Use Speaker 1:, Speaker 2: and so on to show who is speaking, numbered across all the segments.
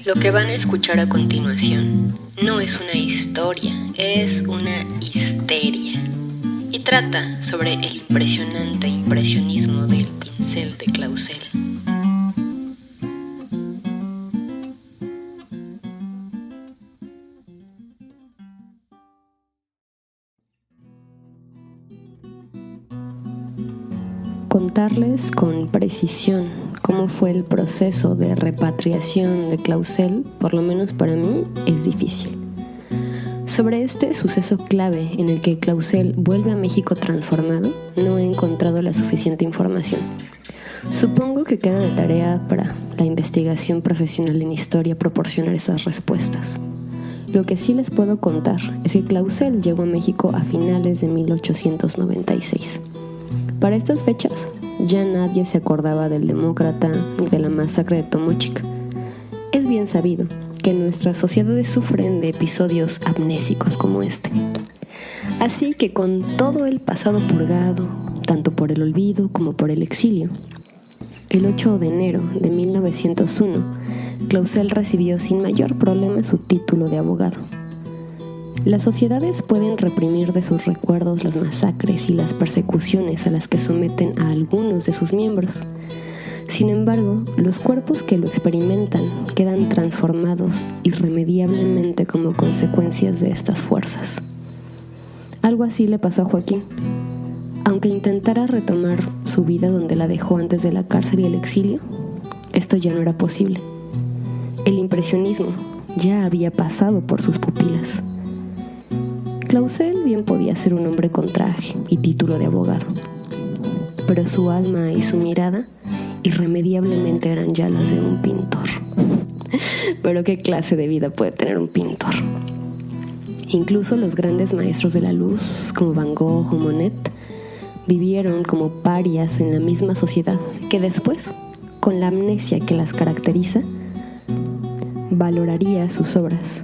Speaker 1: Lo que van a escuchar a continuación no es una historia, es una histeria. Y trata sobre el impresionante impresionismo del pincel de Clausel. Contarles con precisión cómo fue el proceso de repatriación de Clausel, por lo menos para mí, es difícil. Sobre este suceso clave en el que Clausel vuelve a México transformado, no he encontrado la suficiente información. Supongo que queda de tarea para la investigación profesional en historia proporcionar esas respuestas. Lo que sí les puedo contar es que Clausel llegó a México a finales de 1896. Para estas fechas, ya nadie se acordaba del Demócrata ni de la masacre de Tomochica. Es bien sabido que nuestras sociedades sufren de episodios amnésicos como este. Así que con todo el pasado purgado, tanto por el olvido como por el exilio, el 8 de enero de 1901, Clausel recibió sin mayor problema su título de abogado. Las sociedades pueden reprimir de sus recuerdos las masacres y las persecuciones a las que someten a algunos de sus miembros. Sin embargo, los cuerpos que lo experimentan quedan transformados irremediablemente como consecuencias de estas fuerzas. Algo así le pasó a Joaquín. Aunque intentara retomar su vida donde la dejó antes de la cárcel y el exilio, esto ya no era posible. El impresionismo ya había pasado por sus pupilas. Clausel bien podía ser un hombre con traje y título de abogado, pero su alma y su mirada irremediablemente eran ya las de un pintor. Pero ¿qué clase de vida puede tener un pintor? Incluso los grandes maestros de la luz, como Van Gogh o Monet, vivieron como parias en la misma sociedad que después, con la amnesia que las caracteriza, valoraría sus obras,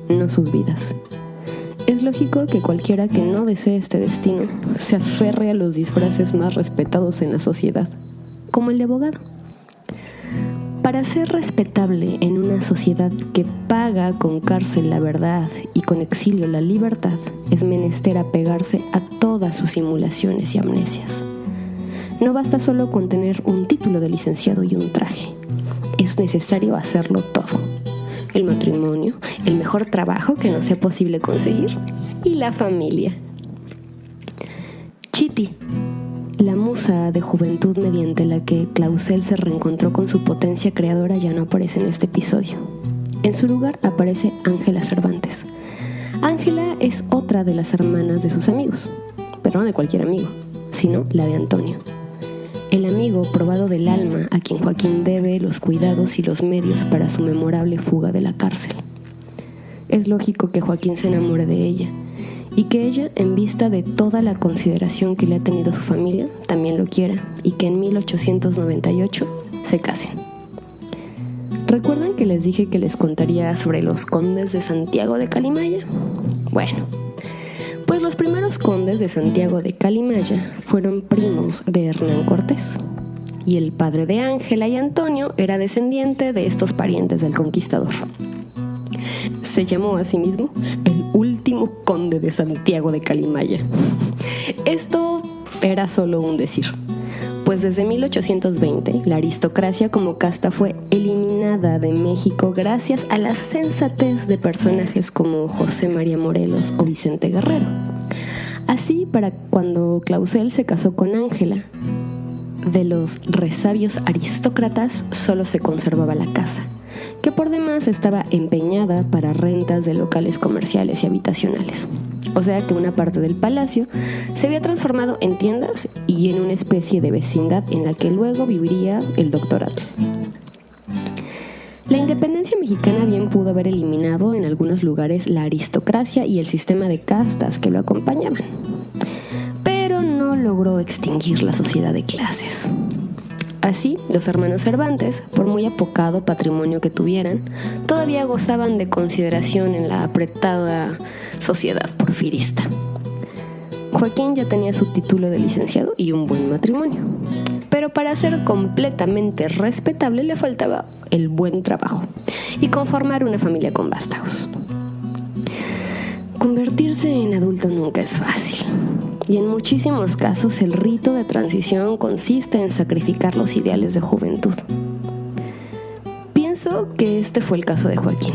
Speaker 1: no sus vidas. Es lógico que cualquiera que no desee este destino se aferre a los disfraces más respetados en la sociedad, como el de abogado. Para ser respetable en una sociedad que paga con cárcel la verdad y con exilio la libertad, es menester apegarse a todas sus simulaciones y amnesias. No basta solo con tener un título de licenciado y un traje. Es necesario hacerlo todo. El matrimonio, el mejor trabajo que no sea posible conseguir y la familia. Chitty, la musa de juventud mediante la que Clausel se reencontró con su potencia creadora, ya no aparece en este episodio. En su lugar aparece Ángela Cervantes. Ángela es otra de las hermanas de sus amigos, pero no de cualquier amigo, sino la de Antonio. El amigo probado del alma a quien Joaquín debe los cuidados y los medios para su memorable fuga de la cárcel. Es lógico que Joaquín se enamore de ella y que ella, en vista de toda la consideración que le ha tenido su familia, también lo quiera y que en 1898 se casen. ¿Recuerdan que les dije que les contaría sobre los condes de Santiago de Calimaya? Bueno, pues los primeros condes de Santiago de Calimaya fueron primos de Hernán Cortés, y el padre de Ángela y Antonio era descendiente de estos parientes del conquistador. Se llamó a sí mismo el último conde de Santiago de Calimaya. Esto era solo un decir, pues desde 1820 la aristocracia como casta fue eliminada de México gracias a la sensatez de personajes como José María Morelos o Vicente Guerrero. Así, para cuando Clausel se casó con Ángela, de los resabios aristócratas solo se conservaba la casa, que por demás estaba empeñada para rentas de locales comerciales y habitacionales. O sea que una parte del palacio se había transformado en tiendas y en una especie de vecindad en la que luego viviría el doctorato. La independencia mexicana bien pudo haber eliminado en algunos lugares la aristocracia y el sistema de castas que lo acompañaban, pero no logró extinguir la sociedad de clases. Así, los hermanos Cervantes, por muy apocado patrimonio que tuvieran, todavía gozaban de consideración en la apretada sociedad porfirista. Joaquín ya tenía su título de licenciado y un buen matrimonio, pero para ser completamente respetable le faltaba el buen trabajo y conformar una familia con vástagos. Convertirse en adulto nunca es fácil, y en muchísimos casos el rito de transición consiste en sacrificar los ideales de juventud. Pienso que este fue el caso de Joaquín.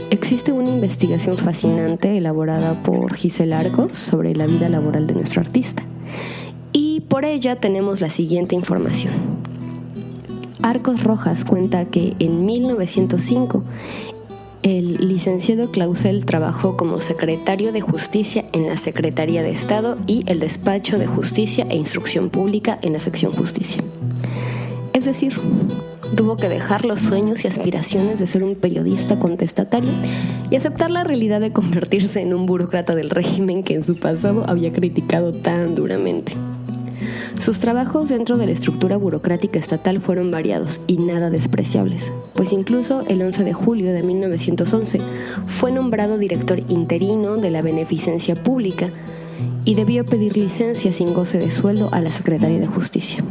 Speaker 1: Existe una investigación fascinante elaborada por Gisela Arcos sobre la vida laboral de nuestro artista, y por ella tenemos la siguiente información. Arcos Rojas cuenta que en 1905 el licenciado Clausel trabajó como secretario de Justicia en la Secretaría de Estado y el Despacho de Justicia e Instrucción Pública en la sección Justicia. Es decir, tuvo que dejar los sueños y aspiraciones de ser un periodista contestatario y aceptar la realidad de convertirse en un burócrata del régimen que en su pasado había criticado tan duramente. Sus trabajos dentro de la estructura burocrática estatal fueron variados y nada despreciables, pues incluso el 11 de julio de 1911 fue nombrado director interino de la Beneficencia Pública y debió pedir licencia sin goce de sueldo a la Secretaría de Justicia.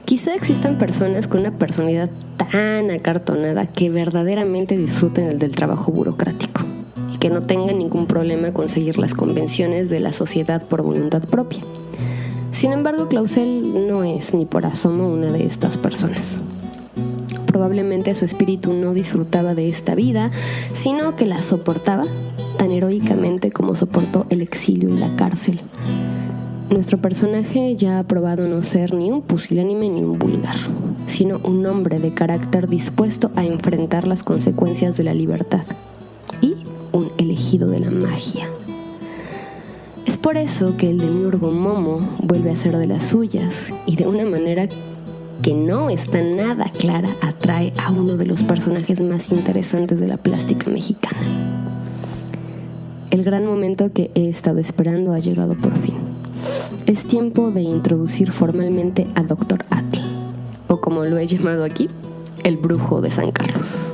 Speaker 1: Quizá existan personas con una personalidad tan acartonada que verdaderamente disfruten del trabajo burocrático y que no tengan ningún problema con seguir las convenciones de la sociedad por voluntad propia. Sin embargo, Clausel no es ni por asomo una de estas personas. Probablemente su espíritu no disfrutaba de esta vida, sino que la soportaba tan heroicamente como soportó el exilio y la cárcel. Nuestro personaje ya ha probado no ser ni un pusilánime ni un vulgar, sino un hombre de carácter dispuesto a enfrentar las consecuencias de la libertad y un elegido de la magia. Es por eso que el demiurgo Momo vuelve a ser de las suyas y de una manera que no está nada clara atrae a uno de los personajes más interesantes de la plástica mexicana. El gran momento que he estado esperando ha llegado por fin. Es tiempo de introducir formalmente a Dr. Atl, o como lo he llamado aquí, el brujo de San Carlos.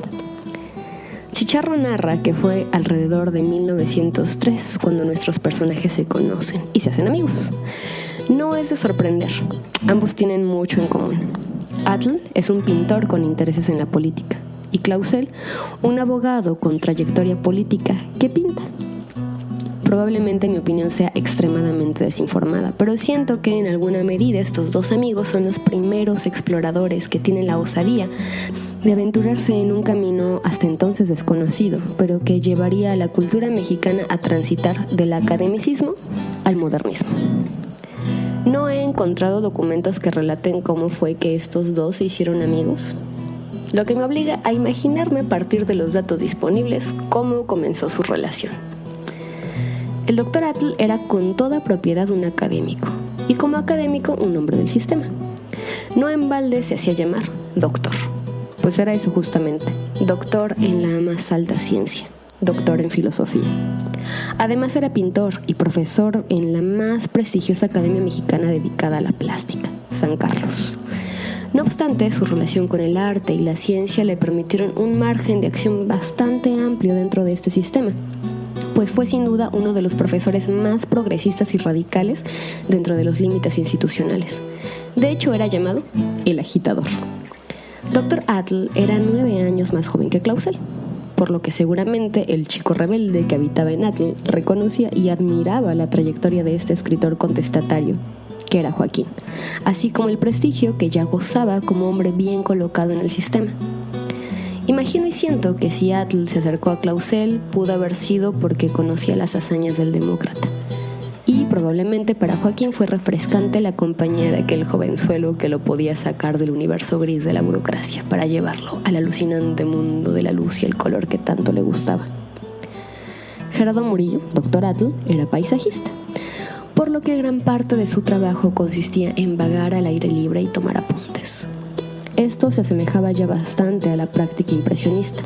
Speaker 1: Chicharro narra que fue alrededor de 1903 cuando nuestros personajes se conocen y se hacen amigos. No es de sorprender, ambos tienen mucho en común. Atl es un pintor con intereses en la política y Clausel, un abogado con trayectoria política que pinta. Probablemente mi opinión sea extremadamente desinformada, pero siento que en alguna medida estos dos amigos son los primeros exploradores que tienen la osadía de aventurarse en un camino hasta entonces desconocido, pero que llevaría a la cultura mexicana a transitar del academicismo al modernismo. No he encontrado documentos que relaten cómo fue que estos dos se hicieron amigos, lo que me obliga a imaginarme a partir de los datos disponibles cómo comenzó su relación. El Dr. Atl era con toda propiedad un académico, y como académico un hombre del sistema. No en balde se hacía llamar doctor, pues era eso justamente, doctor en la más alta ciencia, doctor en filosofía. Además era pintor y profesor en la más prestigiosa academia mexicana dedicada a la plástica, San Carlos. No obstante, su relación con el arte y la ciencia le permitieron un margen de acción bastante amplio dentro de este sistema, pues fue sin duda uno de los profesores más progresistas y radicales dentro de los límites institucionales. De hecho, era llamado el agitador. Dr. Atl era 9 años más joven que Clausel, por lo que seguramente el chico rebelde que habitaba en Atl reconocía y admiraba la trayectoria de este escritor contestatario, que era Joaquín, así como el prestigio que ya gozaba como hombre bien colocado en el sistema. Imagino y siento que si Atl se acercó a Clausel pudo haber sido porque conocía las hazañas del demócrata. Y probablemente para Joaquín fue refrescante la compañía de aquel jovenzuelo que lo podía sacar del universo gris de la burocracia para llevarlo al alucinante mundo de la luz y el color que tanto le gustaba. Gerardo Murillo, Dr. Atl, era paisajista, por lo que gran parte de su trabajo consistía en vagar al aire libre y tomar apuntes. Esto se asemejaba ya bastante a la práctica impresionista.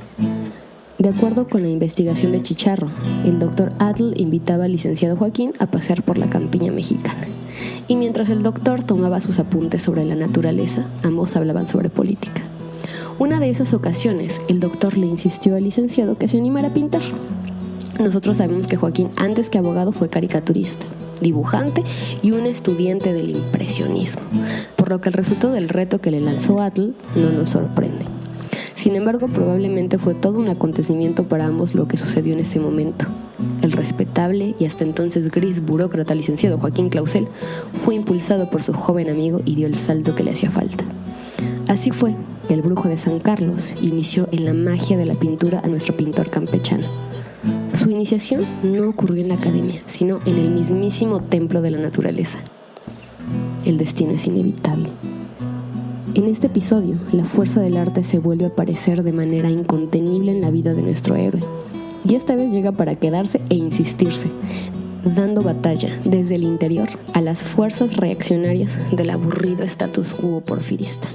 Speaker 1: De acuerdo con la investigación de Chicharro, el Dr. Atl invitaba al licenciado Joaquín a pasear por la campiña mexicana. Y mientras el doctor tomaba sus apuntes sobre la naturaleza, ambos hablaban sobre política. Una de esas ocasiones, el doctor le insistió al licenciado que se animara a pintar. Nosotros sabemos que Joaquín, antes que abogado, fue caricaturista. dibujante y un estudiante del impresionismo, por lo que el resultado del reto que le lanzó Atl no nos sorprende. Sin embargo, probablemente fue todo un acontecimiento para ambos lo que sucedió en ese momento. El respetable y hasta entonces gris burócrata licenciado Joaquín Clausel fue impulsado por su joven amigo y dio el salto que le hacía falta. Así fue que el brujo de San Carlos inició en la magia de la pintura a nuestro pintor campechano. Su iniciación no ocurrió en la academia, sino en el mismísimo templo de la naturaleza. El destino es inevitable. En este episodio, la fuerza del arte se vuelve a aparecer de manera incontenible en la vida de nuestro héroe. Y esta vez llega para quedarse e insistirse, dando batalla desde el interior a las fuerzas reaccionarias del aburrido status quo porfirista.